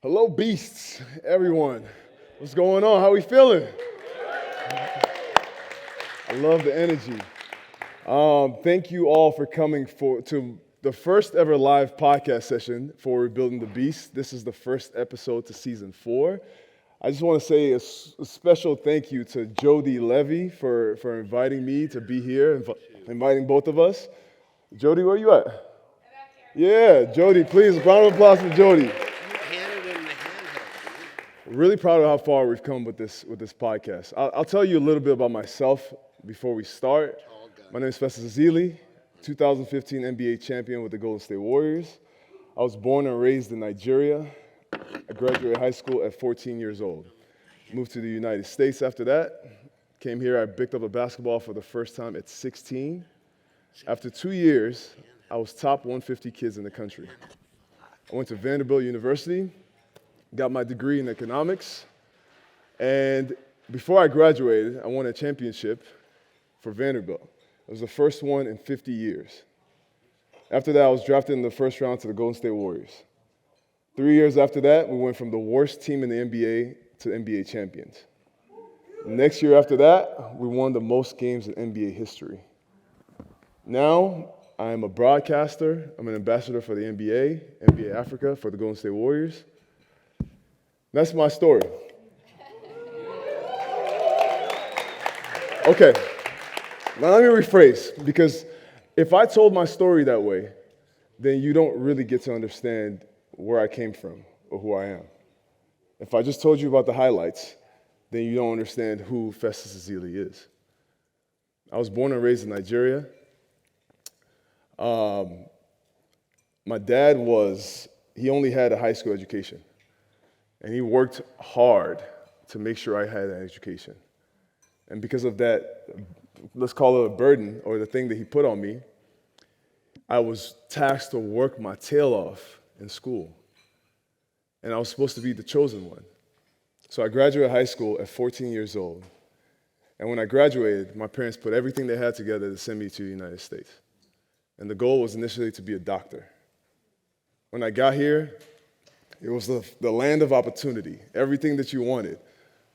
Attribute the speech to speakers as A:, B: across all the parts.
A: Hello, beasts, everyone. What's going on? How we feeling? I love the energy. Thank you all for coming to the first ever live podcast session for Rebuilding the Beast. This is the first episode to season 4. I just want to say a special thank you to Jody Levy for inviting me to be here, inviting both of us. Jody, where you at? Yeah, Jody, please, a round of applause for Jody. Really proud of how far we've come with this podcast. I'll tell you a little bit about myself before we start. My name is Festus Ezeli, 2015 NBA champion with the Golden State Warriors. I was born and raised in Nigeria. I graduated high school at 14 years old. Moved to the United States after that. Came here, I picked up a basketball for the first time at 16. After 2 years, I was top 150 kids in the country. I went to Vanderbilt University. Got my degree in economics, and before I graduated, I won a championship for Vanderbilt. It was the first one in 50 years. After that, I was drafted in the first round to the Golden State Warriors. 3 years after that, we went from the worst team in the NBA to NBA champions. Next year after that, we won the most games in NBA history. Now, I am a broadcaster. I'm an ambassador for the NBA Africa for the Golden State Warriors. That's my story. Okay, now let me rephrase, because if I told my story that way, then you don't really get to understand where I came from or who I am. If I just told you about the highlights, then you don't understand who Festus Ezeli is. I was born and raised in Nigeria. My dad he only had a high school education. And he worked hard to make sure I had an education. And because of that, let's call it a burden, or the thing that he put on me, I was tasked to work my tail off in school. And I was supposed to be the chosen one. So I graduated high school at 14 years old. And when I graduated, my parents put everything they had together to send me to the United States. And the goal was initially to be a doctor. When I got here, it was the land of opportunity, everything that you wanted.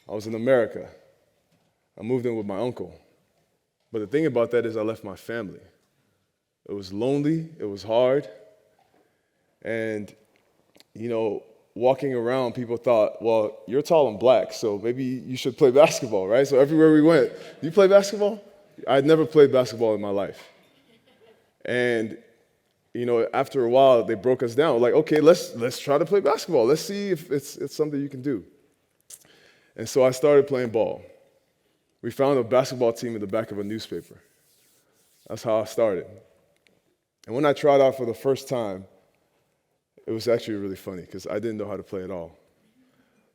A: I was in America. I moved in with my uncle. But the thing about that is I left my family. It was lonely, it was hard. And, walking around, people thought, well, you're tall and black, so maybe you should play basketball, right? So everywhere we went, you play basketball? I'd never played basketball in my life. And after a while, they broke us down. Like, okay, let's try to play basketball. Let's see if it's something you can do. And so I started playing ball. We found a basketball team in the back of a newspaper. That's how I started. And when I tried out for the first time, it was actually really funny because I didn't know how to play at all.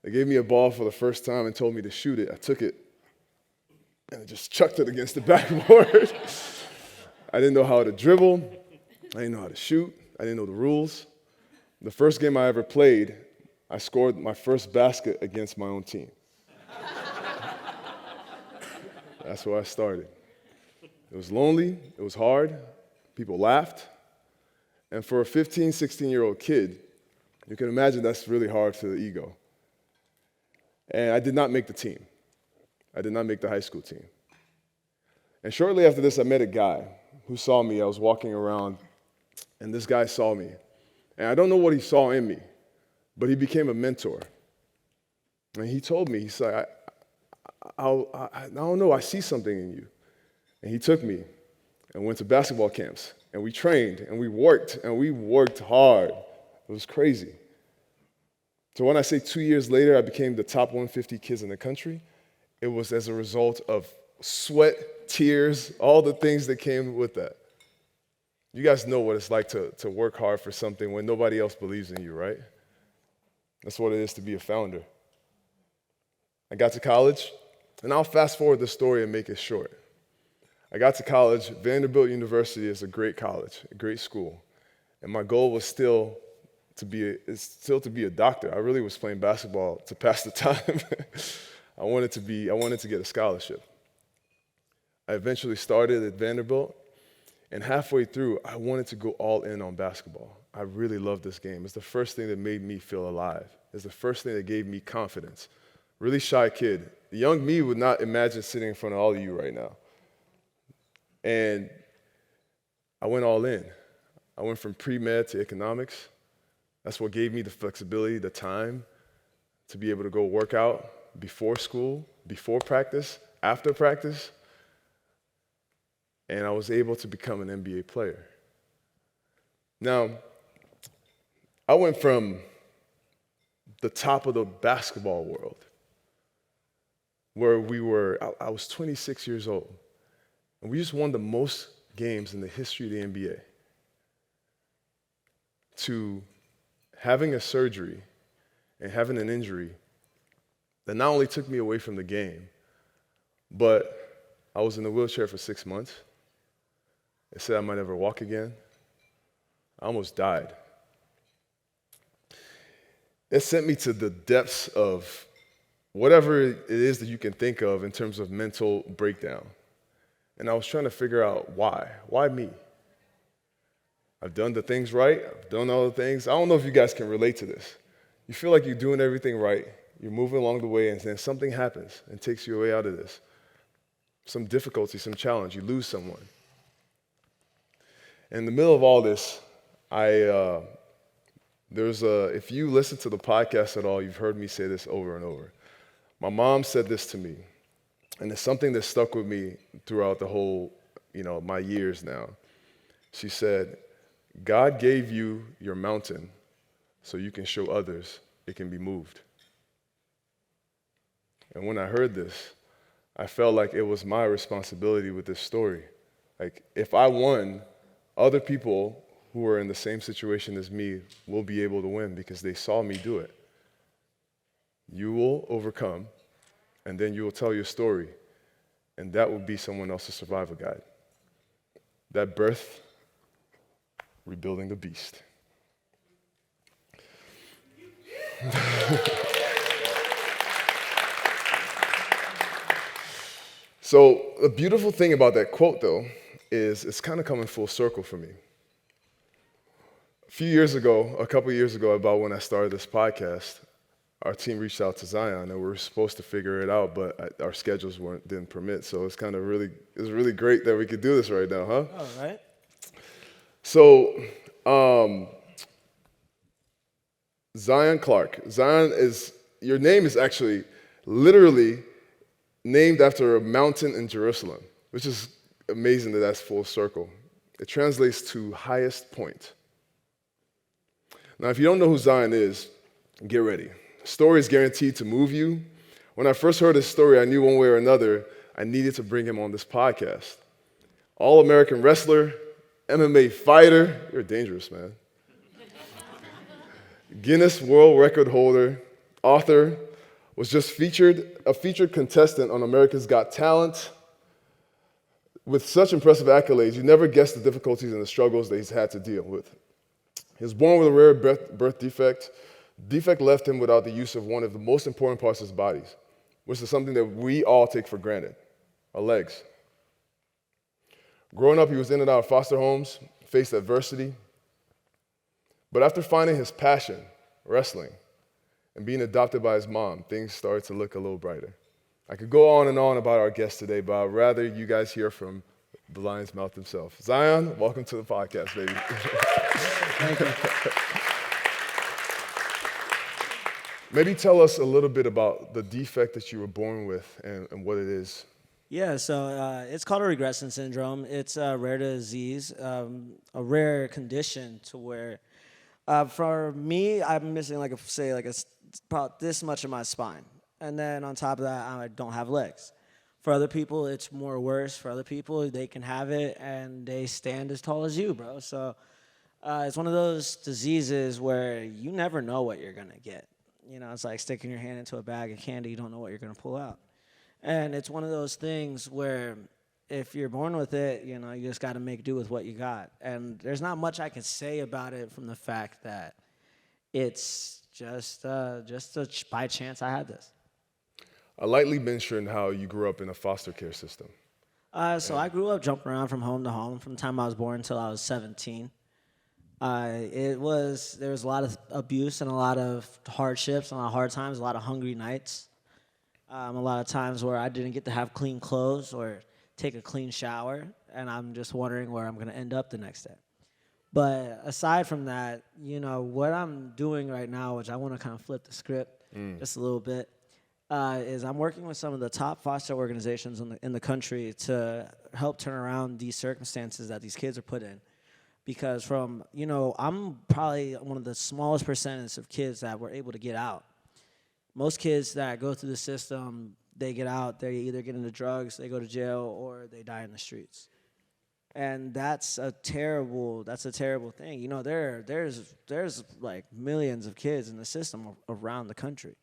A: They gave me a ball for the first time and told me to shoot it. I took it, and I just chucked it against the backboard. I didn't know how to dribble. I didn't know how to shoot. I didn't know the rules. The first game I ever played, I scored my first basket against my own team. That's where I started. It was lonely. It was hard. People laughed. And for a 15, 16-year-old kid, you can imagine that's really hard for the ego. And I did not make the team. I did not make the high school team. And shortly after this, I met a guy who saw me. I was walking around, and this guy saw me. And I don't know what he saw in me, but he became a mentor. And he told me, he said, I don't know, I see something in you. And he took me and went to basketball camps. And we trained, and we worked hard. It was crazy. So when I say 2 years later, I became the top 150 kids in the country, it was as a result of sweat, tears, all the things that came with that. You guys know what it's like to work hard for something when nobody else believes in you, right? That's what it is to be a founder. I got to college, and I'll fast forward the story and make it short. I got to college. Vanderbilt University is a great college, a great school. And my goal was still to be a doctor. I really was playing basketball to pass the time. I wanted to get a scholarship. I eventually started at Vanderbilt. And halfway through, I wanted to go all in on basketball. I really love this game. It's the first thing that made me feel alive. It's the first thing that gave me confidence. Really shy kid. The young me would not imagine sitting in front of all of you right now. And I went all in. I went from pre-med to economics. That's what gave me the flexibility, the time to be able to go work out before school, before practice, after practice. And I was able to become an NBA player. Now, I went from the top of the basketball world, where I was 26 years old, and we just won the most games in the history of the NBA, to having a surgery and having an injury that not only took me away from the game, but I was in a wheelchair for 6 months. They said I might never walk again. I almost died. It sent me to the depths of whatever it is that you can think of in terms of mental breakdown. And I was trying to figure out why. Why me? I've done the things right. I've done all the things. I don't know if you guys can relate to this. You feel like you're doing everything right. You're moving along the way, and then something happens and takes you away out of this. Some difficulty, some challenge. You lose someone. In the middle of all this, if you listen to the podcast at all, you've heard me say this over and over. My mom said this to me, and it's something that stuck with me throughout the whole, my years now. She said, God gave you your mountain so you can show others it can be moved. And when I heard this, I felt like it was my responsibility with this story. Like, if I won, other people who are in the same situation as me will be able to win because they saw me do it. You will overcome, and then you will tell your story, and that will be someone else's survival guide. That birth, rebuilding the beast. So the beautiful thing about that quote, though, is it's kind of coming full circle for me. A couple of years ago, about when I started this podcast, our team reached out to Zion, and we were supposed to figure it out, but our schedules didn't permit. So it's really great that we could do this right now, huh?
B: All right.
A: So, Zion Clark. Your name is actually literally named after a mountain in Jerusalem, which is amazing that that's full circle. It translates to highest point. Now, if you don't know who Zion is, get ready. The story is guaranteed to move you. When I first heard his story, I knew one way or another I needed to bring him on this podcast. All-American wrestler, MMA fighter, you're dangerous, man. Guinness World Record holder, author, was just a featured contestant on America's Got Talent. With such impressive accolades, you never guess the difficulties and the struggles that he's had to deal with. He was born with a rare birth defect. Defect left him without the use of one of the most important parts of his body, which is something that we all take for granted, our legs. Growing up, he was in and out of foster homes, faced adversity. But after finding his passion, wrestling, and being adopted by his mom, things started to look a little brighter. I could go on and on about our guest today, but I'd rather you guys hear from the lion's mouth himself. Zion, welcome to the podcast, baby.
B: Thank you.
A: Maybe tell us a little bit about the defect that you were born with and what it is.
B: Yeah, so it's called a regression syndrome. It's a rare disease, a rare condition to where, for me, I'm missing about this much of my spine. And then on top of that, I don't have legs. For other people, it's more worse. For other people, they can have it and they stand as tall as you, bro. So it's one of those diseases where you never know what you're going to get. It's like sticking your hand into a bag of candy. You don't know what you're going to pull out. And it's one of those things where if you're born with it, you just got to make do with what you got. And there's not much I can say about it from the fact that it's just by chance I had this.
A: I lightly mentioned how you grew up in a foster care system.
B: So I grew up jumping around from home to home from the time I was born until I was 17. There was a lot of abuse and a lot of hardships and a lot of hard times, a lot of hungry nights, a lot of times where I didn't get to have clean clothes or take a clean shower, and I'm just wondering where I'm going to end up the next day. But aside from that, what I'm doing right now, which I want to kind of flip the script just a little bit, is I'm working with some of the top foster organizations in the country to help turn around these circumstances that these kids are put in. Because I'm probably one of the smallest percentage of kids that were able to get out. Most kids that go through the system, they get out, they either get into drugs, they go to jail, or they die in the streets. And that's a terrible thing. There's like millions of kids in the system around the country.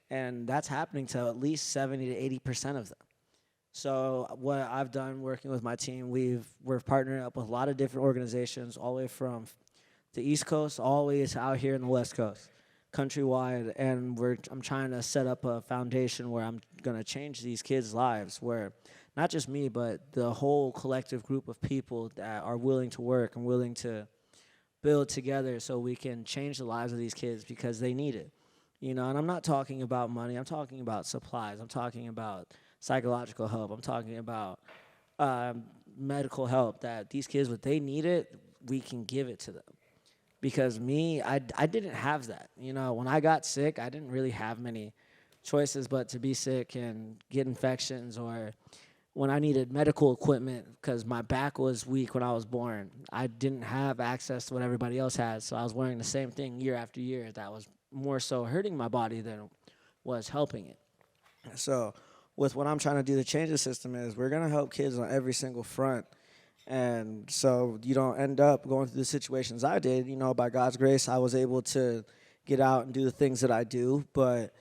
B: And that's happening to at least 70 to 80% of them. So what I've done working with my team, we're partnering up with a lot of different organizations all the way from the East Coast all the way to out here in the West Coast, countrywide. And I'm trying to set up a foundation where I'm going to change these kids' lives, where not just me, but the whole collective group of people that are willing to work and willing to build together so we can change the lives of these kids because they need it. And I'm not talking about money. I'm talking about supplies. I'm talking about psychological help. I'm talking about medical help, that these kids, what they need it, we can give it to them. Because I didn't have that. When I got sick, I didn't really have many choices but to be sick and get infections, or when I needed medical equipment because my back was weak when I was born. I didn't have access to what everybody else had, so I was wearing the same thing year after year that was more so hurting my body than was helping it. So with what I'm trying to do to change the system is we're going to help kids on every single front. And so you don't end up going through the situations I did. By God's grace, I was able to get out and do the things that I do. But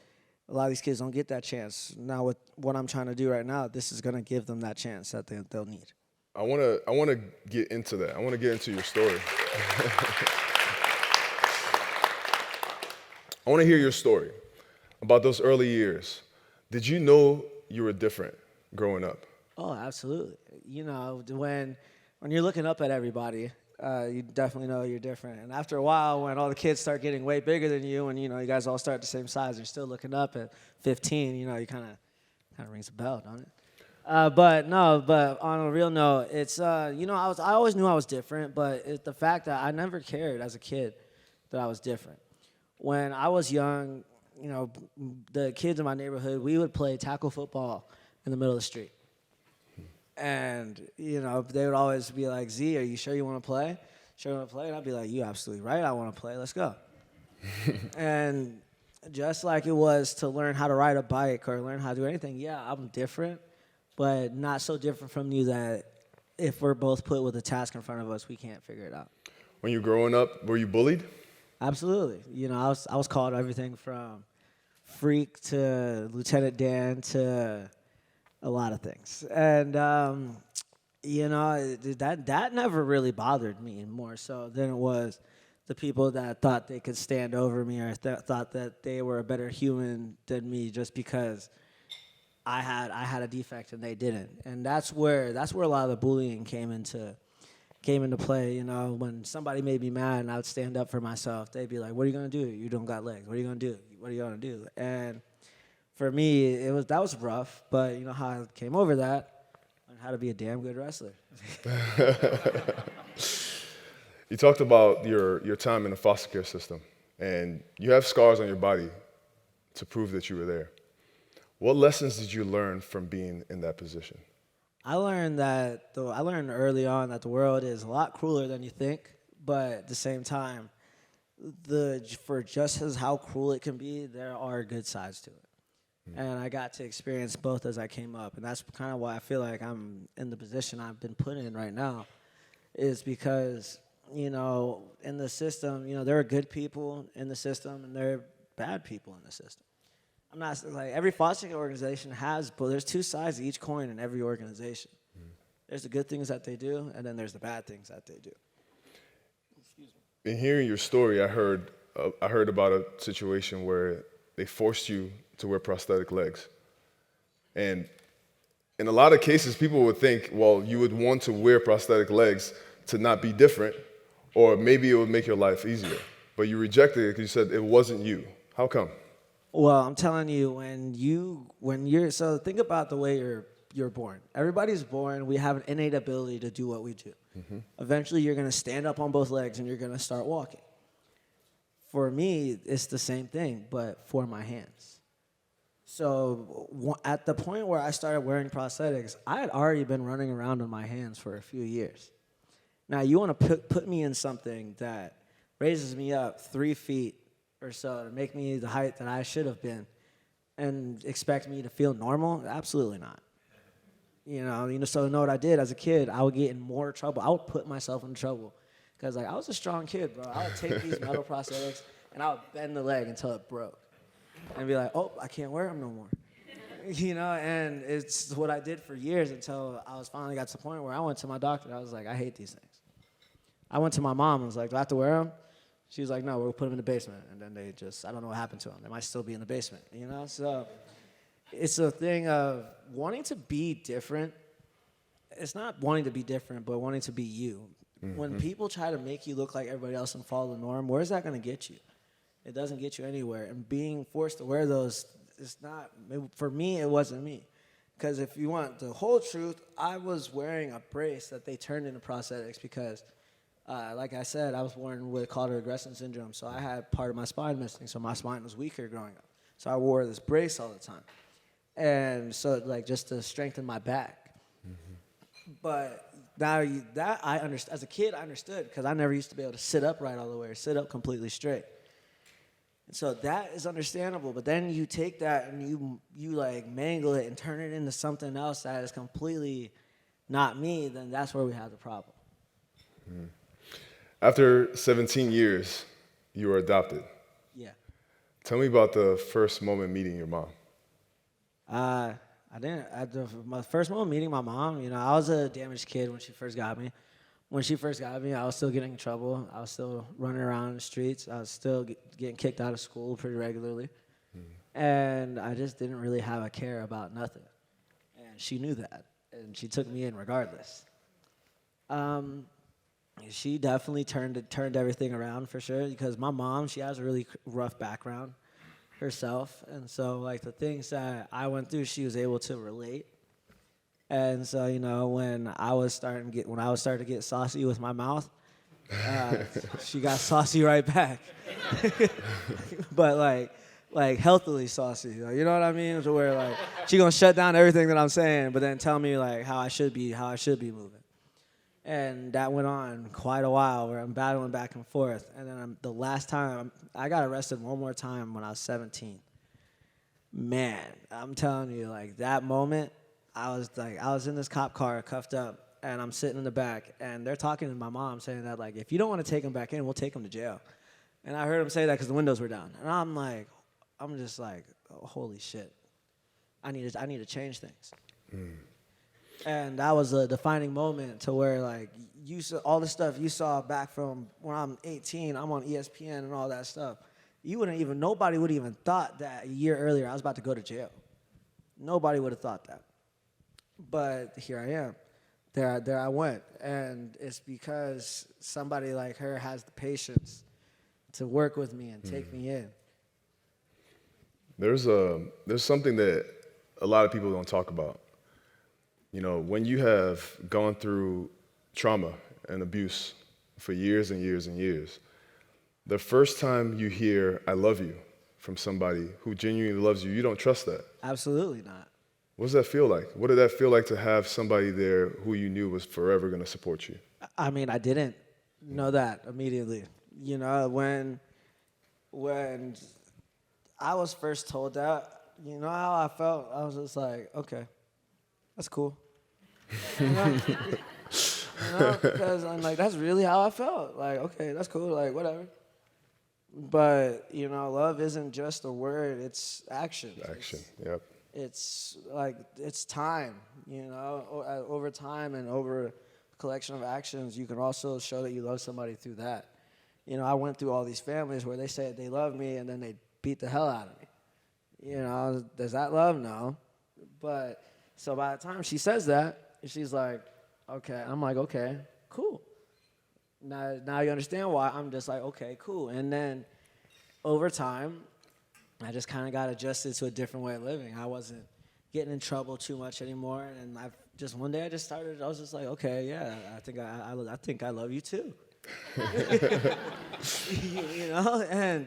B: a lot of these kids don't get that chance. Now with what I'm trying to do right now, this is going to give them that chance that they'll need.
A: I want to get into that. I want to get into your story. I want to hear your story about those early years. Did you know you were different growing up?
B: Oh, absolutely. When you're looking up at everybody, you definitely know you're different. And after a while, when all the kids start getting way bigger than you, and you guys all start the same size, and you're still looking up at 15. You kind of rings a bell, don't it? But on a real note, it's I always knew I was different, but it's the fact that I never cared as a kid that I was different. When I was young, the kids in my neighborhood, we would play tackle football in the middle of the street. And, they would always be like, Z, are you sure you want to play? Sure you want to play? And I'd be like, you absolutely right, I want to play, let's go. And just like it was to learn how to ride a bike or learn how to do anything, yeah, I'm different, but not so different from you that if we're both put with a task in front of us, we can't figure it out.
A: When you were growing up, were you bullied?
B: Absolutely. I was called everything from freak to Lieutenant Dan to a lot of things. And, that never really bothered me more so than it was the people that thought they could stand over me or thought that they were a better human than me just because I had a defect and they didn't. And that's where a lot of the bullying came into play. When somebody made me mad and I would stand up for myself, they'd be like, what are you going to do? You don't got legs. What are you going to do? What are you going to do? And for me, that was rough, but how I came over that? Learned how to be a damn good wrestler.
A: You talked about your time in the foster care system, and you have scars on your body to prove that you were there. What lessons did you learn from being in that position?
B: I learned early on that the world is a lot crueler than you think, but at the same time, for just as how cruel it can be, there are good sides to it. And I got to experience both as I came up. And that's kind of why I feel like I'm in the position I've been put in right now, is because, in the system, there are good people in the system and there are bad people in the system. I'm not like every foster care organization but there's two sides to each coin in every organization. There's the good things that they do, and then there's the bad things that they do. Excuse me.
A: In hearing your story, I heard about a situation where they forced you to wear prosthetic legs. And in a lot of cases, people would think, well, you would want to wear prosthetic legs to not be different, or maybe it would make your life easier. But you rejected it because you said it wasn't you. How come?
B: Well, I'm telling you, when you're so think about the way you're born. Everybody's born. We have an innate ability to do what we do. Eventually, you're gonna stand up on both legs and you're gonna start walking. For me, it's the same thing, but for my hands. So at the point where I started wearing prosthetics, I had already been running around on my hands for a few years. Now, you want to put me in something that raises me up 3 feet or so to make me the height that I should have been and expect me to feel normal? Absolutely not. So you know what I did as a kid? I would get in more trouble. I would put myself in trouble because I was a strong kid, bro. I would take these metal prosthetics and I would bend the leg until it broke and be like, oh, I can't wear them no more. And it's what I did for years until I was finally got to the point where I went to my doctor. I was like, I hate these things. I went to my mom and was like, do I have to wear them? She was like, no, we'll put them in the basement. And then I don't know what happened to them. They might still be in the basement, So it's a thing of wanting to be different. It's not wanting to be different, but wanting to be you. When people try to make you look like everybody else and follow the norm, where's that going to get you? It doesn't get you anywhere. And being forced to wear those, for me, it wasn't me. Because if you want the whole truth, I was wearing a brace that they turned into prosthetics because, like I said, I was born with called regression syndrome. So I had part of my spine missing, so my spine was weaker growing up. So I wore this brace all the time. And so, just to strengthen my back. But now that I understand, as a kid, I understood because I never used to be able to sit upright all the way or sit up completely straight. And so that is understandable. But then you take that and you mangle it and turn it into something else that is completely not me, then that's where we have the problem.
A: After 17 years, you were adopted.
B: Yeah.
A: Tell me about the first moment meeting your mom.
B: I didn't. My first moment meeting my mom, I was a damaged kid when she first got me. When she first got me, I was still getting in trouble. I was still running around in the streets. I was still getting kicked out of school pretty regularly. And I just didn't really have a care about nothing. And she knew that. And she took me in regardless. She definitely turned everything around for sure because my mom, she has a really rough background herself, and so the things that I went through, she was able to relate. And so when I was starting to get saucy with my mouth, she got saucy right back, but like healthily saucy, you know what I mean? To where she gonna shut down everything that I'm saying, but then tell me how I should be moving. And that went on quite a while where I'm battling back and forth. And then the last time, I got arrested one more time when I was 17. Man, I'm telling you, that moment, I was in this cop car cuffed up, and I'm sitting in the back, and they're talking to my mom saying that, if you don't want to take him back in, we'll take him to jail. And I heard him say that because the windows were down. And I'm just oh, holy shit. I need to change things. And that was a defining moment to where, you saw all the stuff you saw back from when I'm 18, I'm on ESPN and all that stuff. Nobody would even thought that a year earlier I was about to go to jail. Nobody would have thought that. But here I am. There I went. And it's because somebody like her has the patience to work with me and take me in.
A: There's something that a lot of people don't talk about. When you have gone through trauma and abuse for years and years and years, the first time you hear, I love you, from somebody who genuinely loves you, you don't trust that.
B: Absolutely not.
A: What does that feel like? What did that feel like to have somebody there who you knew was forever going to support you?
B: I mean, I didn't know that immediately. When I was first told that, how I felt? I was just like, okay, that's cool. Because I'm that's really how I felt. Okay, that's cool, whatever. But, love isn't just a word, it's action.
A: Action, yep.
B: It's it's time, over time and over a collection of actions, you can also show that you love somebody through that. I went through all these families where they said they love me and then they beat the hell out of me. Does that love? No. But So by the time she says that, she's like, okay. I'm like, okay, cool. Now you understand why I'm just like, okay, cool. And then over time, I just kind of got adjusted to a different way of living. I wasn't getting in trouble too much anymore. And one day I was just like, okay, yeah, I think I love you too. You know, and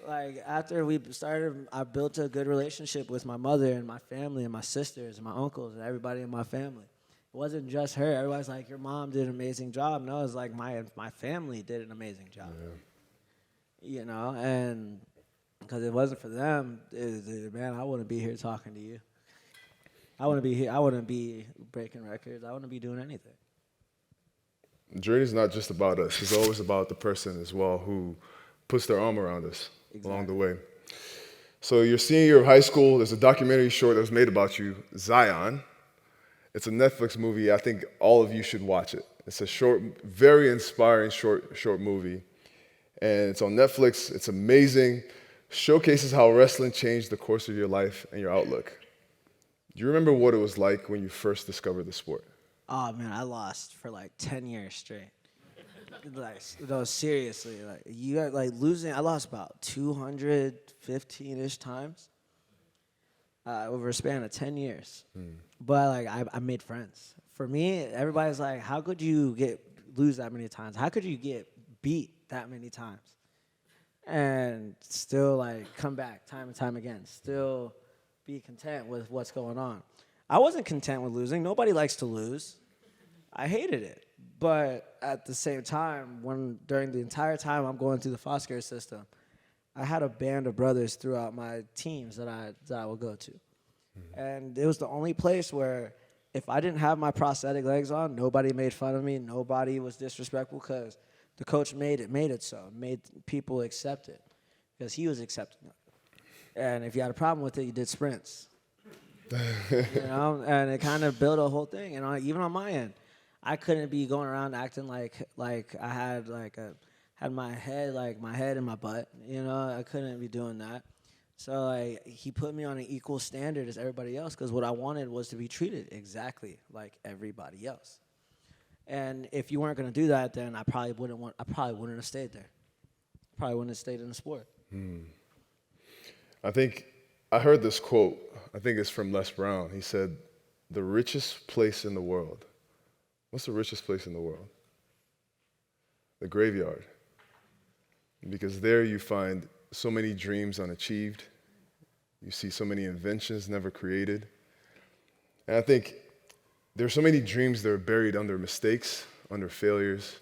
B: like after we started, I built a good relationship with my mother and my family and my sisters and my uncles and everybody in my family. It wasn't just her. Everybody's like, your mom did an amazing job. No, it's like my family did an amazing job. Yeah. You know, and because it wasn't for them, man, I wouldn't be here talking to you. I wouldn't be here. I wouldn't be breaking records. I wouldn't be doing anything.
A: The journey is not just about us. It's always about the person as well who puts their arm around us along the way. So your senior year of high school, there's a documentary short that was made about you, Zion. It's a Netflix movie. I think all of you should watch it. It's a short, very inspiring short movie. And it's on Netflix. It's amazing. Showcases how wrestling changed the course of your life and your outlook. Do you remember what it was like when you first discovered the sport?
B: Oh man, I lost for like 10 years straight. Like, no, seriously, like you got like losing. I lost about 215-ish times over a span of 10 years. But like I made friends. For me, everybody's like, how could you lose that many times? How could you get beat that many times? And still like come back time and time again. Still be content with what's going on. I wasn't content with losing. Nobody likes to lose. I hated it. But at the same time, during the entire time I'm going through the foster care system, I had a band of brothers throughout my teams that I would go to. And it was the only place where if I didn't have my prosthetic legs on, nobody made fun of me, nobody was disrespectful because the coach made it so, made people accept it because he was accepting it. And if you had a problem with it, you did sprints. You know, and it kind of built a whole thing. And even on my end, I couldn't be going around acting like I had had my head in my butt. You know, I couldn't be doing that. So like he put me on an equal standard as everybody else because what I wanted was to be treated exactly like everybody else. And if you weren't going to do that, then I probably wouldn't have stayed there. Probably wouldn't have stayed in the sport.
A: I think I heard this quote. I think it's from Les Brown. He said, "The richest place in the world." What's the richest place in the world? The graveyard. Because there you find so many dreams unachieved. You see so many inventions never created. And I think there's so many dreams that are buried under mistakes, under failures.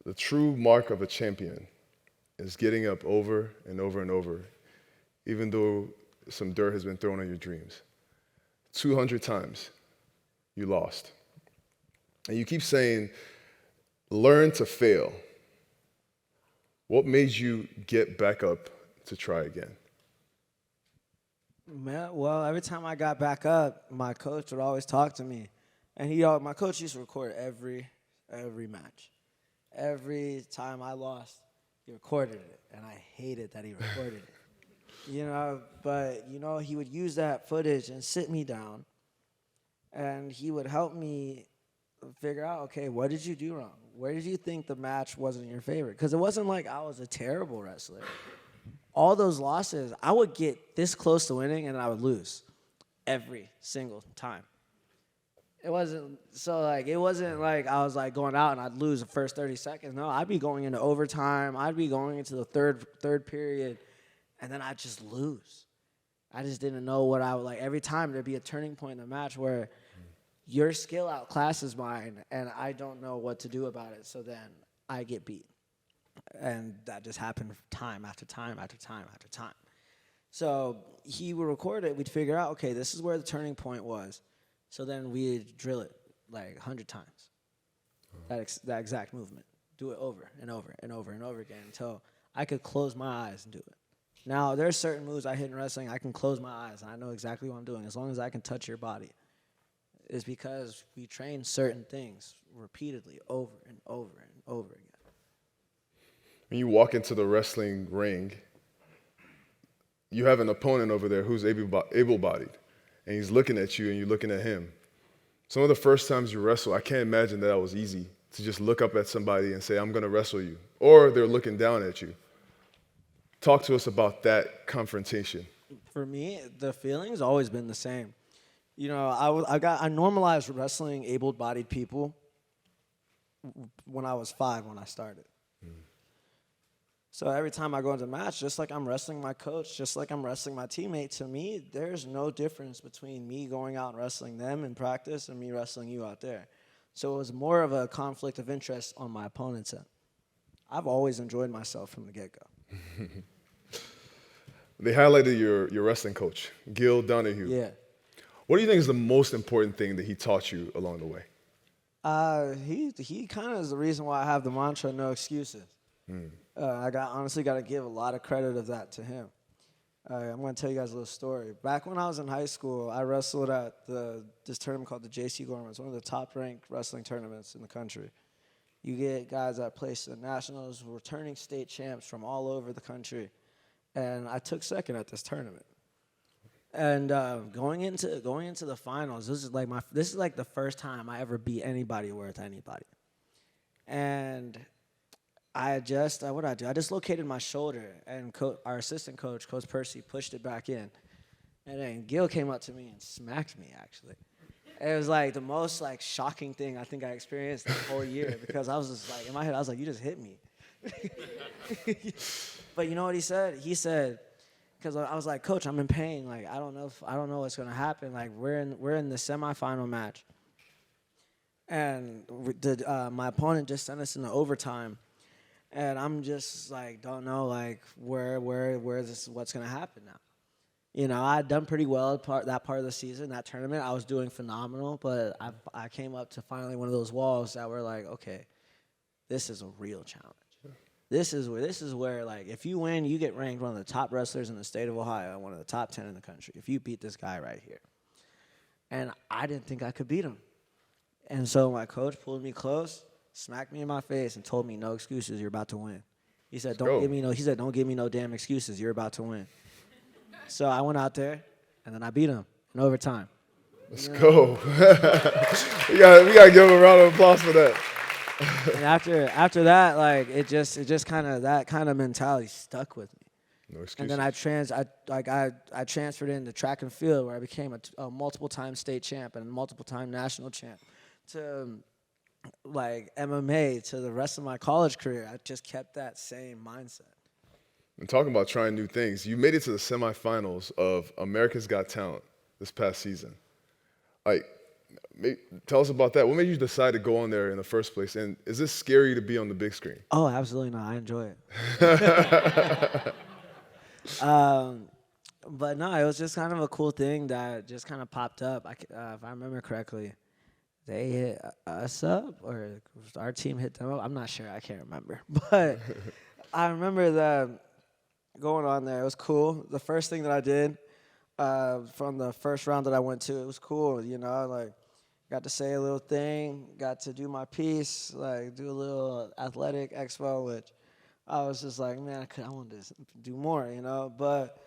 A: The true mark of a champion is getting up over and over and over, even though some dirt has been thrown on your dreams. 200 times you lost. And you keep saying, learn to fail. What made you get back up to try again?
B: Man, well, every time I got back up, my coach would always talk to me. And my coach used to record every match. Every time I lost, he recorded it. And I hated that he recorded it. You know, but, you know, he would use that footage and sit me down. And he would help me figure out, okay, what did you do wrong? Where did you think the match wasn't your favorite? Because it wasn't like I was a terrible wrestler. All those losses, I would get this close to winning and I would lose every single time. It wasn't like I was like going out and I'd lose the first 30 seconds. No, I'd be going into overtime. I'd be going into the third period, and then I'd just lose. I just didn't know what I would like. Every time there'd be a turning point in the match where your skill outclasses mine, and I don't know what to do about it. So then I get beat. And that just happened time after time after time after time. So he would record it. We'd figure out, okay, this is where the turning point was. So then we'd drill it like 100 times, that exact movement. Do it over and over and over and over again until I could close my eyes and do it. Now, there's certain moves I hit in wrestling, I can close my eyes, and I know exactly what I'm doing as long as I can touch your body. It's because we train certain things repeatedly over and over and over again.
A: When you walk into the wrestling ring, you have an opponent over there who's able-bodied. and he's looking at you and you're looking at him. Some of the first times you wrestle, I can't imagine that was easy to just look up at somebody and say, I'm going to wrestle you. Or they're looking down at you. Talk to us about that confrontation.
B: For me, the feeling's always been the same. You know, I normalized wrestling able-bodied people when I was 5 when I started. So every time I go into a match, just like I'm wrestling my coach, just like I'm wrestling my teammate, to me, there's no difference between me going out and wrestling them in practice and me wrestling you out there. So it was more of a conflict of interest on my opponent's end. I've always enjoyed myself from the get-go.
A: They highlighted your wrestling coach, Gil Donahue.
B: Yeah.
A: What do you think is the most important thing that he taught you along the way?
B: He kind of is the reason why I have the mantra, no excuses. Honestly got to give a lot of credit of that to him. I'm going to tell you guys a little story. Back when I was in high school, I wrestled at this tournament called the JC Gorman. It's one of the top-ranked wrestling tournaments in the country. You get guys that place in nationals, returning state champs from all over the country. And I took second at this tournament. And going into the finals, this is like the first time I ever beat anybody worth anybody. And what did I do? I dislocated my shoulder, and our assistant coach, Coach Percy, pushed it back in. And then Gil came up to me and smacked me, actually. It was like the most like shocking thing I think I experienced the whole year, because I was just like, in my head, I was like, you just hit me. But you know what he said? He said, because I was like, Coach, I'm in pain. Like, I don't know what's gonna happen. Like, we're in the semifinal match, and my opponent just sent us into overtime, and I'm just like, don't know, like what's gonna happen now. You know, I'd done pretty well that part of the season, that tournament. I was doing phenomenal, but I came up to finally one of those walls that were like, okay, this is a real challenge. This is where like, if you win, you get ranked one of the top wrestlers in the state of Ohio, one of the top 10 in the country, if you beat this guy right here. And I didn't think I could beat him. And so my coach pulled me close, smacked me in my face, and told me, no excuses, you're about to win. He said, don't give me no damn excuses, you're about to win. So I went out there, and then I beat him in overtime.
A: Let's go. we gotta give him a round of applause for that.
B: And after that, like it just kind of that kind of mentality stuck with me.
A: No excuses.
B: And then I transferred into track and field, where I became a multiple-time state champ and a multiple-time national champ. To like MMA, to the rest of my college career, I just kept that same mindset.
A: And talking about trying new things, you made it to the semifinals of America's Got Talent this past season. Like, tell us about that. What made you decide to go on there in the first place? And is this scary to be on the big screen?
B: Oh, absolutely not. I enjoy it. But no, it was just kind of a cool thing that just kind of popped up. If I remember correctly, they hit us up, or our team hit them up. I'm not sure. I can't remember. But I remember that going on there, it was cool. The first thing that I did from the first round that I went to, it was cool. You know, like, got to say a little thing, got to do my piece, like do a little athletic expo, which I was just like, man, I want to do more, you know. But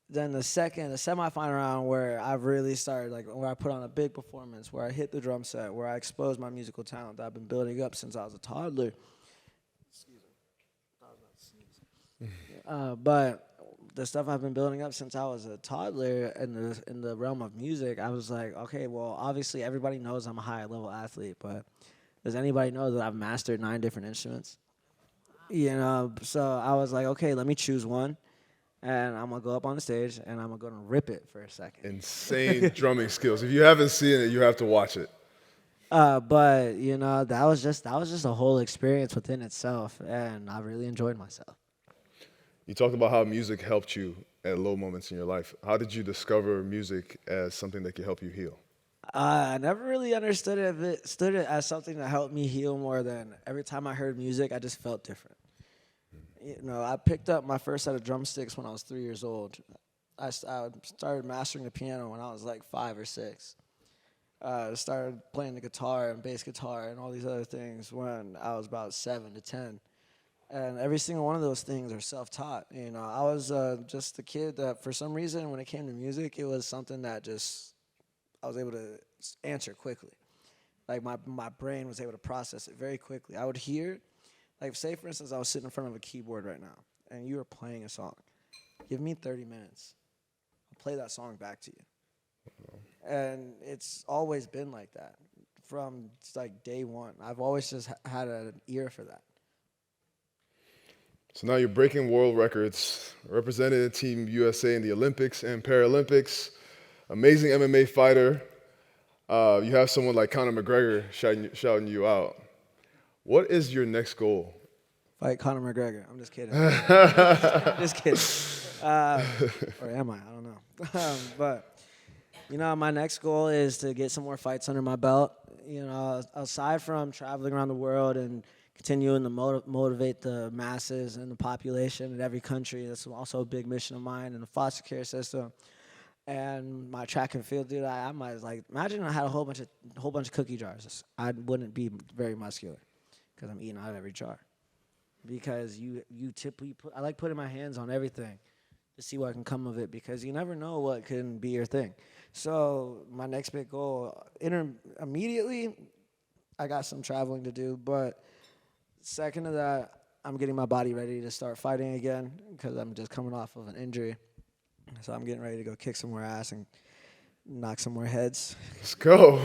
B: then the semifinal round, where I really started, like, where I put on a big performance, where I hit the drum set, where I exposed my musical talent that I've been building up since I was a toddler. Excuse me. I was about to sneeze. But the stuff I've been building up since I was a toddler in the realm of music, I was like, okay, well, obviously everybody knows I'm a high-level athlete, but does anybody know that I've mastered 9 different instruments? You know, so I was like, okay, let me choose one, and I'm going to go up on the stage, and I'm going to rip it for a second.
A: Insane drumming skills. If you haven't seen it, you have to watch it.
B: But, you know, that was just a whole experience within itself, and I really enjoyed myself.
A: You talked about how music helped you at low moments in your life. How did you discover music as something that could help you heal?
B: I never really understood it as something that helped me heal more than every time I heard music, I just felt different. You know, I picked up my first set of drumsticks when I was 3 years old. I started mastering the piano when I was like 5 or 6. Started playing the guitar and bass guitar and all these other things when I was about 7 to 10. And every single one of those things are self-taught. You know, I was just a kid that for some reason when it came to music, it was something that just I was able to answer quickly. Like my brain was able to process it very quickly. I would hear, like say for instance, I was sitting in front of a keyboard right now, and you were playing a song. Give me 30 minutes. I'll play that song back to you. And it's always been like that from like day one. I've always just had an ear for that.
A: So now you're breaking world records, represented Team USA in the Olympics and Paralympics, amazing MMA fighter. You have someone like Conor McGregor shouting you out. What is your next goal?
B: Fight Conor McGregor. I'm just kidding. Just kidding. Or am I? I don't know. But, you know, my next goal is to get some more fights under my belt. You know, aside from traveling around the world and continuing to motivate the masses and the population in every country, that's also a big mission of mine in the foster care system. And my track and field, dude, I might like imagine I had a whole bunch of cookie jars. I wouldn't be very muscular because I'm eating out of every jar. Because I like putting my hands on everything to see what can come of it, because you never know what can be your thing. So my next big goal, immediately, I got some traveling to do, but second to that, I'm getting my body ready to start fighting again because I'm just coming off of an injury. So I'm getting ready to go kick some more ass and knock some more heads.
A: Let's go.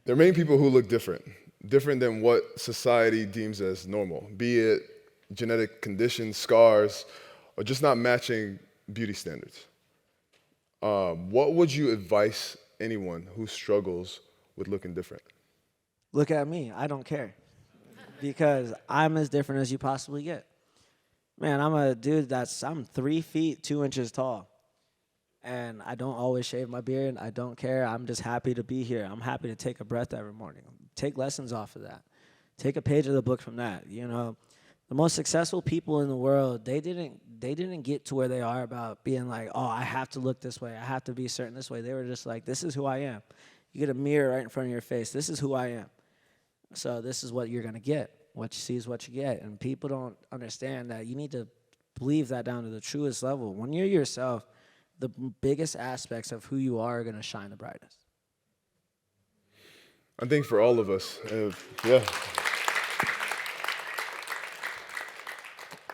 A: There are many people who look different than what society deems as normal, be it genetic conditions, scars, or just not matching beauty standards. What would you advise anyone who struggles with looking different?
B: Look at me. I don't care because I'm as different as you possibly get. Man, I'm a dude I'm 3 feet, 2 inches tall. And I don't always shave my beard. I don't care. I'm just happy to be here. I'm happy to take a breath every morning. Take lessons off of that. Take a page of the book from that. You know, the most successful people in the world, they didn't get to where they are about being like, oh, I have to look this way. I have to be certain this way. They were just like, this is who I am. You get a mirror right in front of your face. This is who I am. So this is what you're going to get. What you see is what you get. And people don't understand that you need to believe that down to the truest level. When you're yourself, the biggest aspects of who you are going to shine the brightest.
A: I think for all of us, yeah.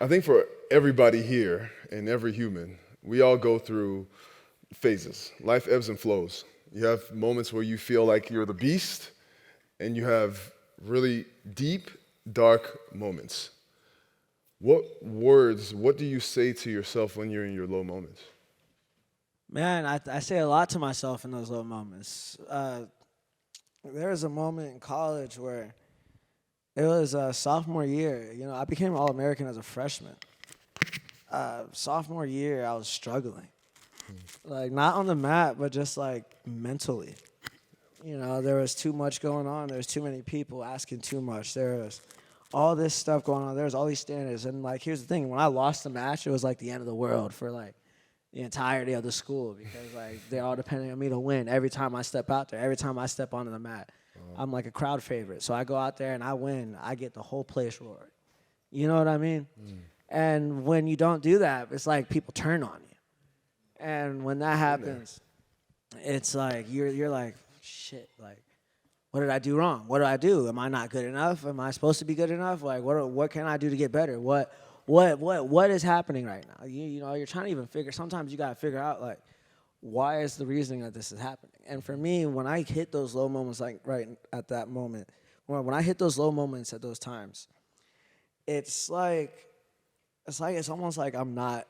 A: I think for everybody here and every human, we all go through phases. Life ebbs and flows. You have moments where you feel like you're the beast, and you have really deep, dark moments. What do you say to yourself when you're in your low moments?
B: Man, I say a lot to myself in those low moments. There was a moment in college where it was sophomore year. You know, I became All-American as a freshman. Sophomore year, I was struggling. Like, not on the mat, but just, like, mentally. You know, there was too much going on. There was too many people asking too much. There was all this stuff going on. There was all these standards. And, like, here's the thing. When I lost the match, it was, like, the end of the world for, like, the entirety of the school because, like, they're all depending on me to win every time I step out there, every time I step onto the mat. I'm like a crowd favorite. So I go out there and I win. I get the whole place roaring. You know what I mean? And when you don't do that, it's like people turn on you. And when that happens, it's like you're like, shit, like, what did I do wrong? What do I do? Am I not good enough? Am I supposed to be good enough? Like, what can I do to get better? What is happening right now? You know, you're trying to even figure, sometimes you got to figure out, like, why is the reasoning that this is happening? And for me, when I hit those low moments, like right at that moment, when I hit those low moments at those times, it's almost like I'm not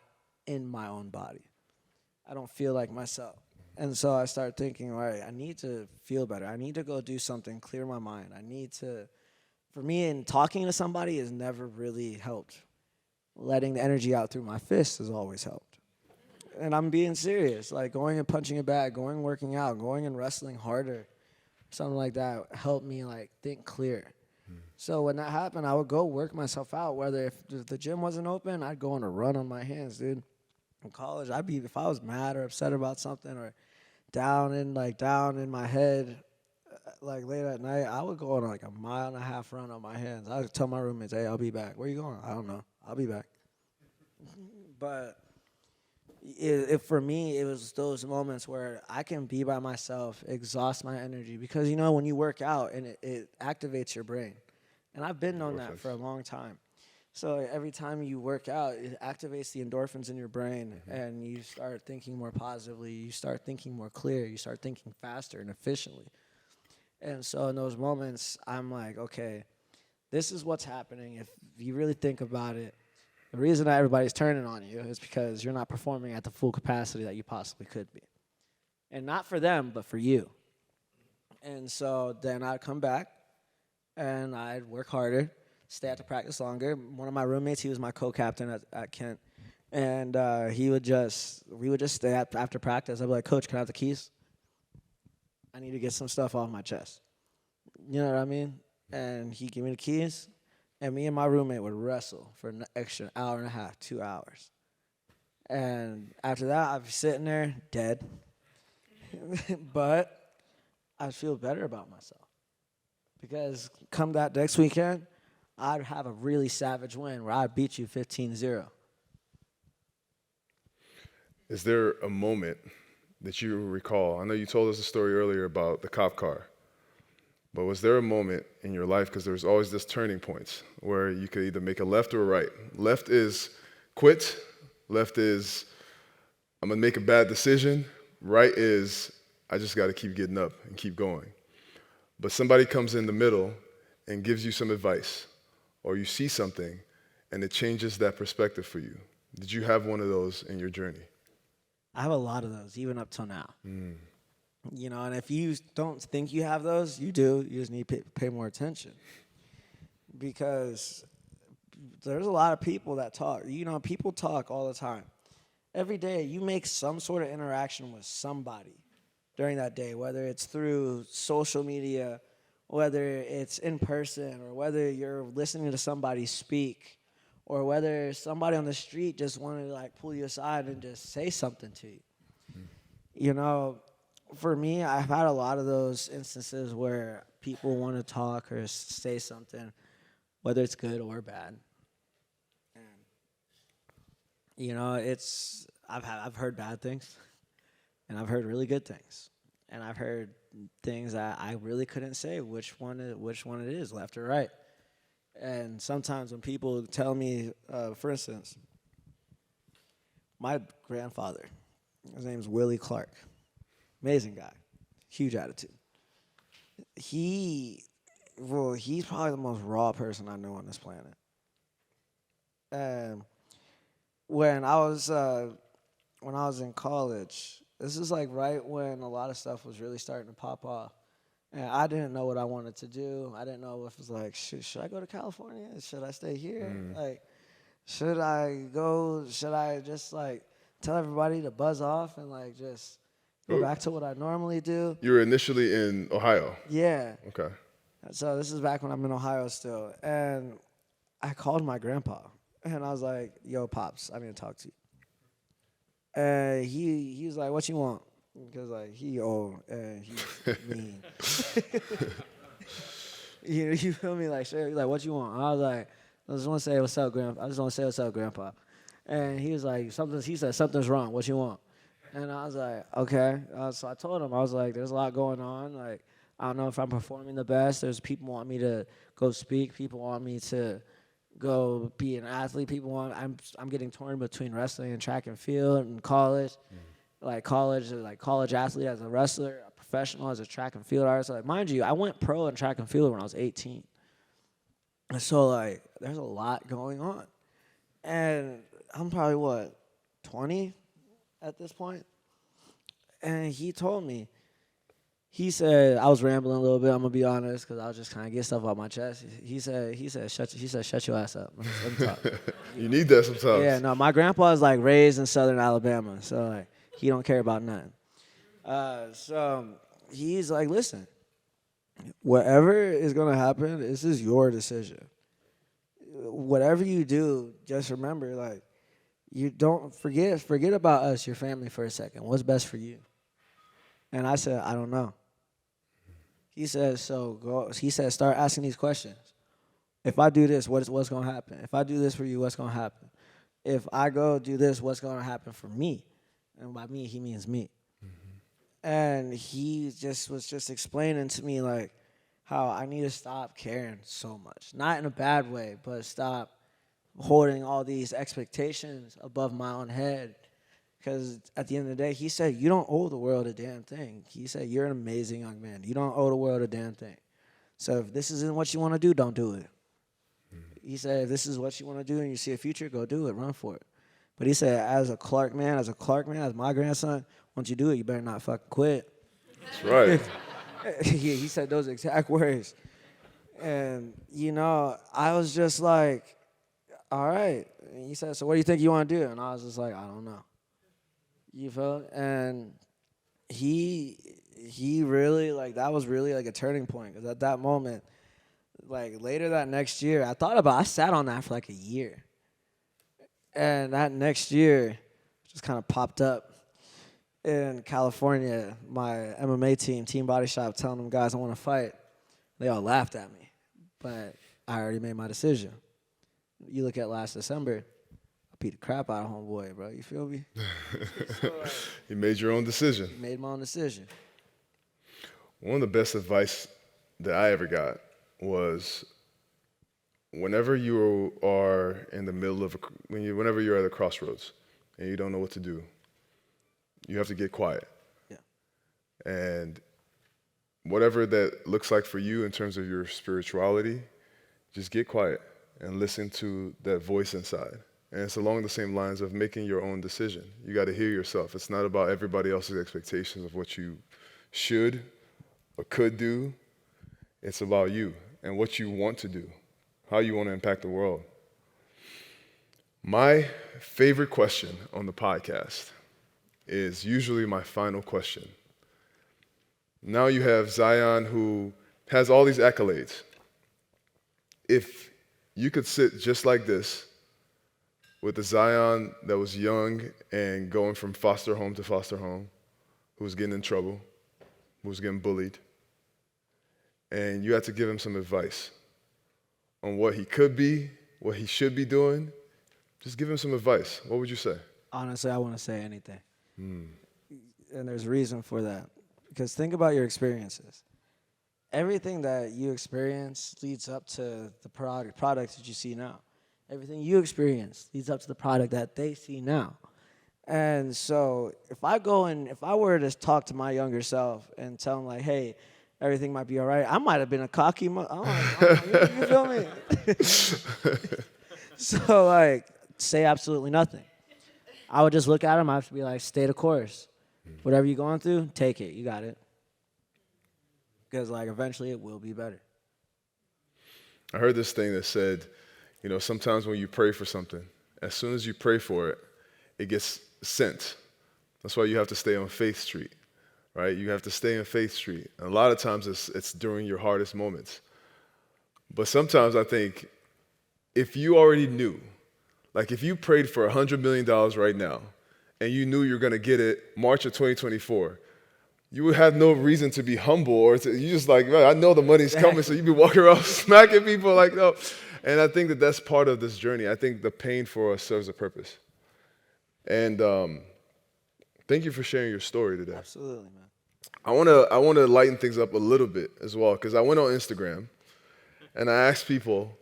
B: in my own body. I don't feel like myself. And so I start thinking, all right, I need to feel better. I need to go do something, clear my mind. For me, in talking to somebody has never really helped. Letting the energy out through my fists has always helped. And I'm being serious, like going and punching a bag, going and working out, going and wrestling harder, something like that helped me like think clear. So when that happened, I would go work myself out. Whether if the gym wasn't open, I'd go on a run on my hands, dude. In college, if I was mad or upset about something or down in my head, like late at night, I would go on like a 1.5 mile run on my hands. I would tell my roommates, "Hey, I'll be back." "Where you going?" "I don't know. I'll be back." But for me, it was those moments where I can be by myself, exhaust my energy, because when you work out and it activates your brain, and I've been known that for a long time. So every time you work out, it activates the endorphins in your brain, and you start thinking more positively. You start thinking more clear. You start thinking faster and efficiently. And so in those moments, I'm like, okay, this is what's happening. If you really think about it, the reason that everybody's turning on you is because you're not performing at the full capacity that you possibly could be. And not for them, but for you. And so then I'd come back, and I'd work harder, stay at the practice longer. One of my roommates, he was my co-captain at Kent, and we would just stay after practice. I'd be like, "Coach, can I have the keys? I need to get some stuff off my chest." You know what I mean? And he'd give me the keys, and me and my roommate would wrestle for an extra hour and a half, 2 hours. And after that, I'd be sitting there dead, but I'd feel better about myself. Because come that next weekend, I'd have a really savage win where I'd beat you 15-0.
A: Is there a moment that you recall? I know you told us a story earlier about the cop car, but was there a moment in your life, because there's always this turning points, where you could either make a left or a right? Left is quit. Left is I'm going to make a bad decision. Right is I just got to keep getting up and keep going. But somebody comes in the middle and gives you some advice, or you see something and it changes that perspective for you. Did you have one of those in your journey?
B: I have a lot of those, even up till now. And if you don't think you have those, you do. You just need to pay more attention. Because there's a lot of people that talk. People talk all the time. Every day, you make some sort of interaction with somebody during that day, whether it's through social media, whether it's in person, or whether you're listening to somebody speak, or whether somebody on the street just wanted to pull you aside and just say something to you. For me, I've had a lot of those instances where people want to talk or say something, whether it's good or bad. And I've heard bad things, and I've heard really good things, and I've heard things that I really couldn't say which one it is, left or right. And sometimes when people tell me, for instance, my grandfather, his name's Willie Clark, amazing guy, huge attitude. He's probably the most raw person I know on this planet. And when I was in college, this is right when a lot of stuff was really starting to pop off. And I didn't know what I wanted to do. I didn't know if it was should I go to California? Should I stay here? Should I go? Should I just tell everybody to buzz off and just go back to what I normally do?
A: You were initially in Ohio.
B: Yeah.
A: Okay.
B: So this is back when I'm in Ohio still. And I called my grandpa. And I was like, "Yo, Pops, I need to talk to you." And he was like, "What you want?" Because he old and he's mean. You feel me? What you want? I was like, "I just want to say what's up, Grandpa. I just want to say what's up, Grandpa." And he was like, he said, "Something's wrong. What you want?" And I was like, "Okay." So I told him, I was like, "There's a lot going on. I don't know if I'm performing the best. There's people want me to go speak. People want me to go be an athlete. I'm getting torn between wrestling and track and field and college. College athlete as a wrestler, a professional as a track and field artist. Mind you, I went pro in track and field when I was 18. And so there's a lot going on. And I'm probably 20 at this point. And he told me, he said, I was rambling a little bit, I'm gonna be honest, because I was just kind of get stuff off my chest. He said, shut your ass up. Let me talk.
A: You need that sometimes.
B: Yeah, no, my grandpa is raised in Southern Alabama, so he don't care about nothing. So he's like, "Listen, whatever is gonna happen, this is your decision. Whatever you do, just remember, you don't forget about us, your family, for a second. What's best for you?" And I said, "I don't know." He said, so go. He said, start asking these questions. If I do this, what's gonna happen? If I do this for you, what's gonna happen? If I go do this, what's gonna happen for me? And by me, he means me. And he just was just explaining to me like how I need to stop caring so much. Not in a bad way, but stop holding all these expectations above my own head. Because at the end of the day, he said, you don't owe the world a damn thing. He said, you're an amazing young man. You don't owe the world a damn thing. So if this isn't what you want to do, don't do it. He said, if this is what you want to do and you see a future, go do it, run for it. But he said, as a Clark man, as my grandson, once you do it, you better not fucking quit.
A: That's right.
B: He said those exact words. And, you know, I was just like, all right. And he said, so what do you think you want to do? And I was just like, I don't know. You feel it? And he really, like, that was really, like, a turning point. Because at that moment, like, later that next year, I sat on that for, like, a year. And that next year just kind of popped up in California. My MMA team, Team Body Shop, telling them guys I want to fight. They all laughed at me. But I already made my decision. You look at last December, I beat the crap out of homeboy, bro. You feel me?
A: You made your own decision.
B: Made my own decision.
A: One of the best advice that I ever got was whenever you are in the middle of, whenever you're at a crossroads and you don't know what to do, you have to get quiet.
B: Yeah.
A: And whatever that looks like for you in terms of your spirituality, just get quiet and listen to that voice inside. And it's along the same lines of making your own decision. You got to hear yourself. It's not about everybody else's expectations of what you should or could do. It's about you and what you want to do, how you want to impact the world. My favorite question on the podcast is usually my final question. Now you have Zion, who has all these accolades. If you could sit just like this with a Zion that was young and going from foster home to foster home, who was getting in trouble, who was getting bullied, and you had to give him some advice on what he could be, what he should be doing, just give him some advice. What would you say?
B: Honestly, I wouldn't say anything. And there's a reason for that. Because think about your experiences. Everything that you experience leads up to the products that you see now. Everything you experience leads up to the product that they see now. And so if I were to talk to my younger self and tell him like, hey, everything might be all right, I might have been a cocky you feel me? So like, say absolutely nothing. I would just look at him, I have to be like, stay the course. Whatever you're going through, take it. You got it. Because, like, eventually it will be better.
A: I heard this thing that said, you know, sometimes when you pray for something, as soon as you pray for it, it gets sent. That's why you have to stay on Faith Street, right? You have to stay on Faith Street. And a lot of times it's during your hardest moments. But sometimes I think if you already knew, like if you prayed for $100 million right now, and you knew you were going to get it March of 2024, you would have no reason to be humble you just like, man, I know the money's coming, so you'd be walking around smacking people like, no. And I think that that's part of this journey. I think the pain for us serves a purpose. And thank you for sharing your story today.
B: Absolutely, man.
A: I want to lighten things up a little bit as well, because I went on Instagram and I asked people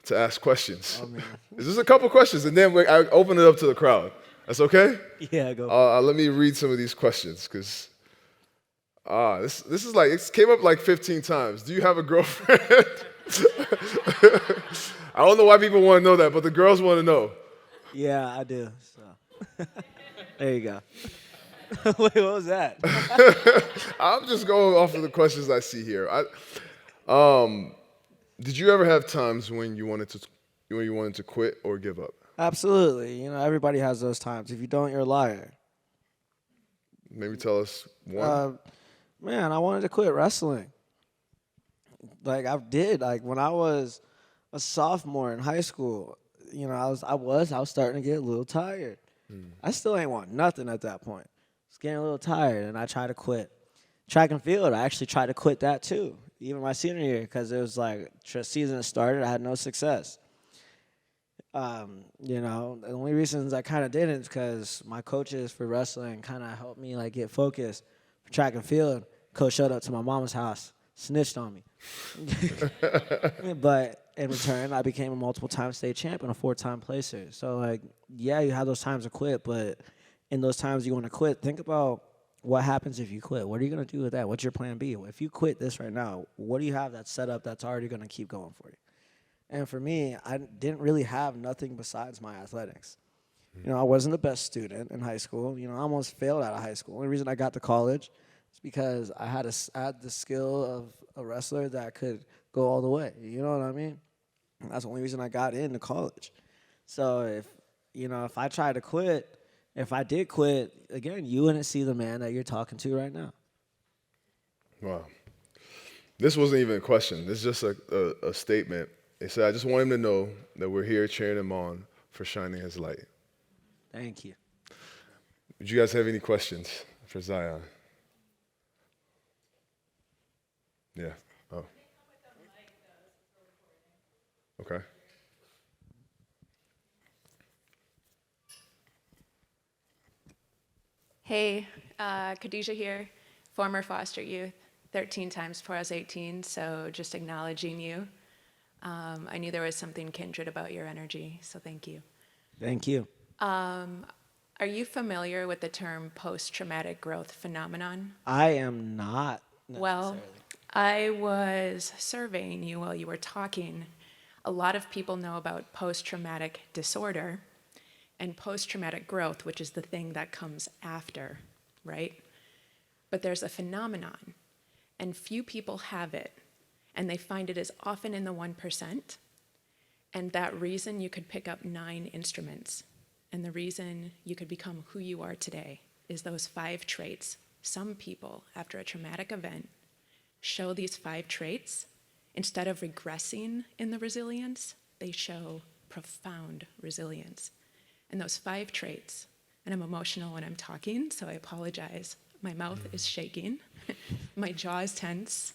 A: to ask questions.
B: Oh, man.
A: It's just a couple questions, and then I open it up to the crowd. That's okay?
B: Yeah, go.
A: Let me read some of these questions, because this is like, it came up like 15 times. Do you have a girlfriend? I don't know why people want to know that, but the girls want to know.
B: Yeah, I do. So there you go. Wait, what was that?
A: I'm just going off of the questions I see here. Did you ever have times when you wanted to quit or give up?
B: Absolutely. You know, everybody has those times. If you don't, you're a liar.
A: Maybe tell us one.
B: Man, I wanted to quit wrestling. Like I did. Like when I was a sophomore in high school, you know, I was starting to get a little tired. I still ain't want nothing at that point. I was getting a little tired, and I tried to quit. Track and field, I actually tried to quit that too, even my senior year, because it was like season started, I had no success. You know, the only reasons I kind of didn't is because my coaches for wrestling kind of helped me like get focused for track and field. Coach showed up to my mama's house, snitched on me. But in return, I became a multiple-time state champ and a 4-time placer. So, like, yeah, you have those times to quit, but in those times you want to quit, think about what happens if you quit. What are you going to do with that? What's your plan B? If you quit this right now, what do you have that's set up that's already going to keep going for you? And for me, I didn't really have nothing besides my athletics. You know, I wasn't the best student in high school. You know, I almost failed out of high school. The only reason I got to college is because I had the skill of a wrestler that could go all the way. You know what I mean? That's the only reason I got into college. So if I tried to quit, if I did quit, again, you wouldn't see the man that you're talking to right now.
A: Wow. This wasn't even a question. This is just a statement. They said, I just want him to know that we're here cheering him on for shining his light.
B: Thank you.
A: Would you guys have any questions for Zion? Yeah. Oh. Okay.
C: Hey, Khadijah here, former foster youth, 13 times before I was 18, so just acknowledging you. I knew there was something kindred about your energy, so thank you.
B: Thank you.
C: Are you familiar with the term post-traumatic growth phenomenon?
B: I am not necessarily.
C: Well, I was surveying you while you were talking. A lot of people know about post-traumatic disorder and post-traumatic growth, which is the thing that comes after, right? But there's a phenomenon, and few people have it, and they find it is often in the 1%, and that reason you could pick up 9 instruments, and the reason you could become who you are today is those 5 traits. Some people, after a traumatic event, show these 5 traits. Instead of regressing in the resilience, they show profound resilience. And those 5 traits, and I'm emotional when I'm talking, so I apologize. My mouth is shaking, my jaw is tense,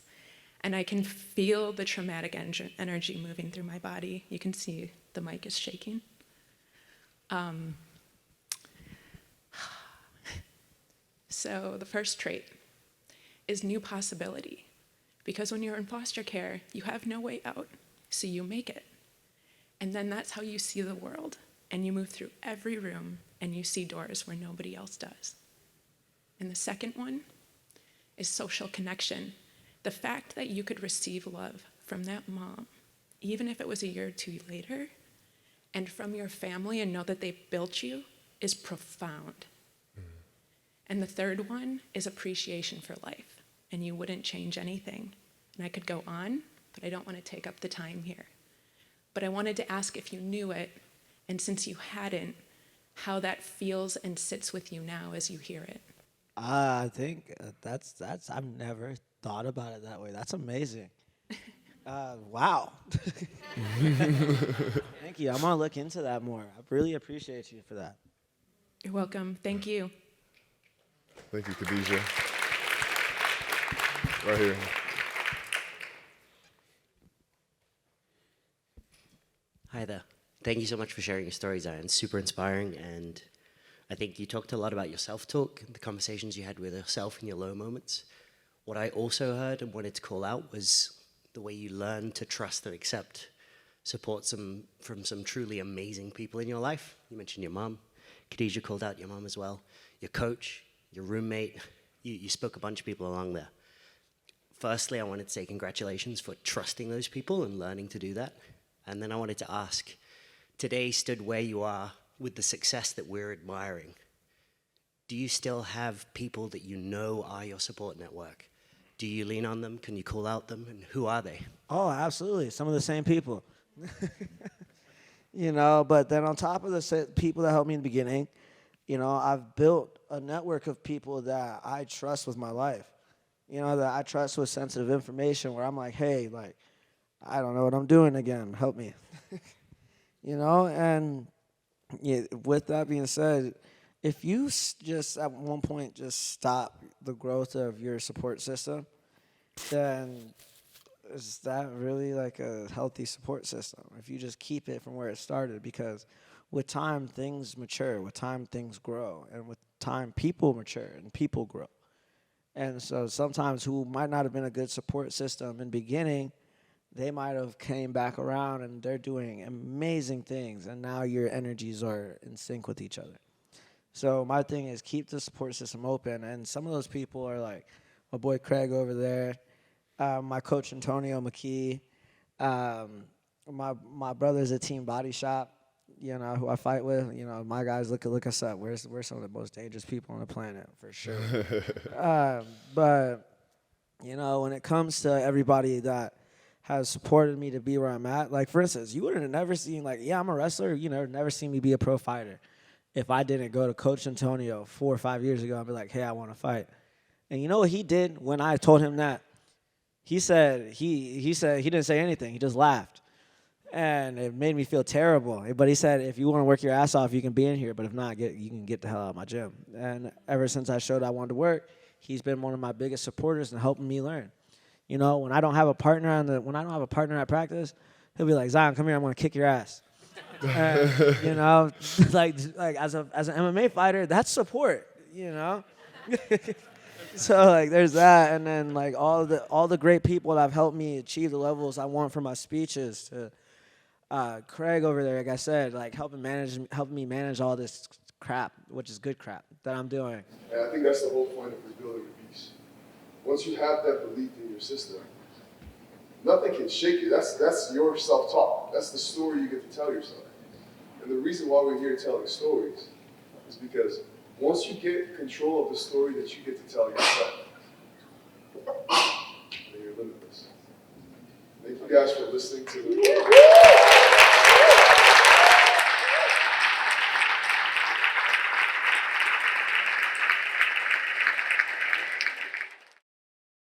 C: and I can feel the traumatic energy moving through my body. You can see the mic is shaking. So the first trait is new possibility. Because when you're in foster care, you have no way out, so you make it. And then that's how you see the world. And you move through every room, and you see doors where nobody else does. And the second one is social connection. The fact that you could receive love from that mom, even if it was a year or 2 later, and from your family and know that they built you, is profound. And the third one is appreciation for life. And you wouldn't change anything. And I could go on, but I don't want to take up the time here. But I wanted to ask if you knew it, and since you hadn't, how that feels and sits with you now as you hear it.
B: I think that's I've never thought about it that way. That's amazing. Wow. Thank you. I'm gonna look into that more. I really appreciate you for that.
C: You're welcome. Thank you.
A: Thank you, Khadijah. Right here.
D: Hi there. Thank you so much for sharing your stories, Zion. Super inspiring, and I think you talked a lot about your self-talk, the conversations you had with yourself in your low moments. What I also heard and wanted to call out was the way you learned to trust and accept support from some truly amazing people in your life. You mentioned your mom. Khadijah called out your mom as well. Your coach, your roommate. You spoke a bunch of people along there. Firstly, I wanted to say congratulations for trusting those people and learning to do that. And then I wanted to ask, today stood where you are with the success that we're admiring. Do you still have people that you know are your support network? Do you lean on them? Can you call out them? And who are they?
B: Oh, absolutely. Some of the same people. But then on top of the people that helped me in the beginning, I've built a network of people that I trust with my life. That I trust with sensitive information where I'm like, hey, I don't know what I'm doing again. Help me. And with that being said, if you just at one point just stop the growth of your support system, then is that really like a healthy support system? If you just keep it from where it started, because with time things mature, with time things grow, and with time people mature and people grow. And so sometimes who might not have been a good support system in the beginning, they might have came back around and they're doing amazing things, and now your energies are in sync with each other. So my thing is keep the support system open, and some of those people are like my boy Craig over there, my coach Antonio McKee, my brother's at Team Body Shop, you know, who I fight with. You know, my guys look us up. We're some of the most dangerous people on the planet for sure. But you know, when it comes to everybody that has supported me to be where I'm at, like for instance, you would have never seen like, yeah, I'm a wrestler. You know, never seen me be a pro fighter. If I didn't go to Coach Antonio 4 or 5 years ago and be like, hey, I want to fight. And you know what he did when I told him that? He said he didn't say anything. He just laughed. And it made me feel terrible. But he said, if you want to work your ass off, you can be in here. But if not, you can get the hell out of my gym. And ever since I showed I wanted to work, he's been one of my biggest supporters and helping me learn. You know, when I don't have a partner at practice, he'll be like, Zion, come here, I'm going to kick your ass. And, you know, like as an MMA fighter, that's support, you know? So like there's that, and then like all the great people that have helped me achieve the levels I want for my speeches. To Craig over there, like I said, like helping me manage all this crap, which is good crap that I'm doing.
A: And I think that's the whole point of rebuilding a beast. Once you have that belief in your system, nothing can shake you. That's your self-talk. That's the story you get to tell yourself. And the reason why we're here telling stories is because once you get control of the story that you get to tell yourself, then you're limitless. Thank you guys for listening to the